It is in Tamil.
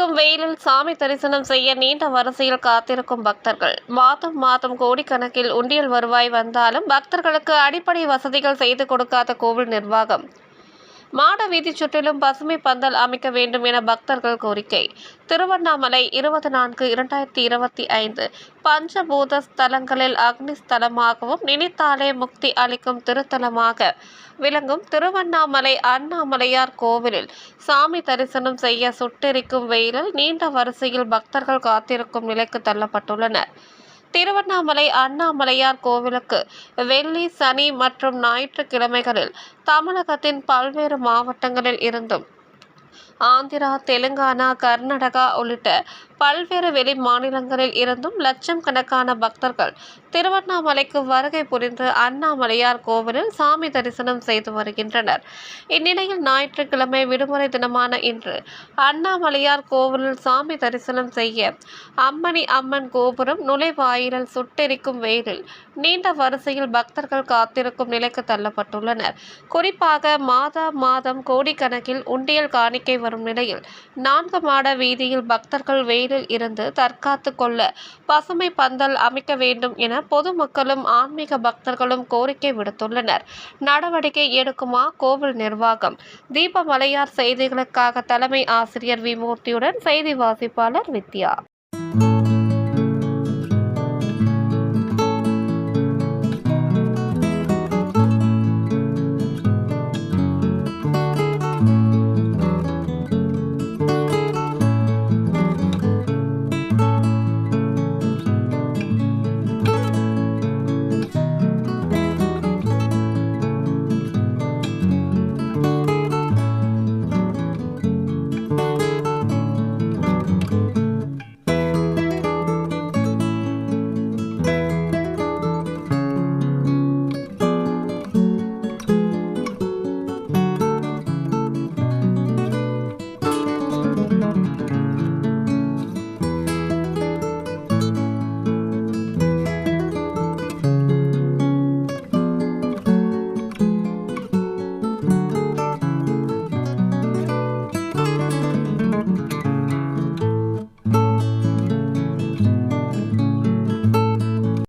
சுட்டெரிக்கும் வெயிலில் சாமி தரிசனம் செய்ய நீண்ட வரிசையில் காத்திருக்கும் பக்தர்கள். மாதம் மாதம் கோடிக்கணக்கில் உண்டியல் வருவாய் வந்தாலும் பக்தர்களுக்கு அடிப்படை வசதிகள் செய்து கொடுக்காத கோவில் நிர்வாகம். மாட வீதி சுற்றிலும் பசுமை பந்தல் அமைக்க வேண்டும் என பக்தர்கள் கோரிக்கை. திருவண்ணாமலை 24/2025 பஞ்சபூத ஸ்தலங்களில் அக்னி ஸ்தலமாகவும் நினைத்தாலே முக்தி அளிக்கும் திருத்தலமாக விளங்கும் திருவண்ணாமலை அண்ணாமலையார் கோவிலில் சாமி தரிசனம் செய்ய சுட்டெரிக்கும் வெயிலில் நீண்ட வரிசையில் பக்தர்கள் காத்திருக்கும் நிலைக்கு தள்ளப்பட்டுள்ளனர். திருவண்ணாமலை அண்ணாமலையார் கோவிலுக்கு வெள்ளி, சனி மற்றும் ஞாயிற்றுக்கிழமைகளில் தமிழகத்தின் பல்வேறு மாவட்டங்களில் இருந்தும் ஆந்திரா, தெலுங்கானா, கர்நாடகா உள்ளிட்ட பல்வேறு வெளி மாநிலங்களில் இருந்தும் லட்சம் கணக்கான பக்தர்கள் திருவண்ணாமலைக்கு வருகை புரிந்து அண்ணாமலையார் கோவிலில் சாமி தரிசனம் செய்து வருகின்றனர். இந்நிலையில் ஞாயிற்றுக்கிழமை விடுமுறை தினமான இன்று அண்ணாமலையார் கோவிலில் சாமி தரிசனம் செய்ய அம்மன் கோபுரம் நுழைவாயிலில் சுட்டெரிக்கும் வெயிலில் நீண்ட வரிசையில் பக்தர்கள் காத்திருக்கும் நிலைக்கு தள்ளப்பட்டுள்ளனர். குறிப்பாக மாதம் கோடிக்கணக்கில் உண்டியல் காணிக்கை வரும் நிலையில் 4 மாட வீதியில் பக்தர்கள் வெயிலில் இருந்து தற்காத்து கொள்ள பசுமை பந்தல் அமைக்க வேண்டும் என பொதுமக்களும் ஆன்மீக பக்தர்களும் கோரிக்கை விடுத்துள்ளனர். நடவடிக்கை எடுக்குமா கோவில் நிர்வாகம்? தீபமலையார் செய்திகளுக்காக தலைமை ஆசிரியர் வி. மூர்த்தியுடன் செய்தி வாசிப்பாளர் வித்யா.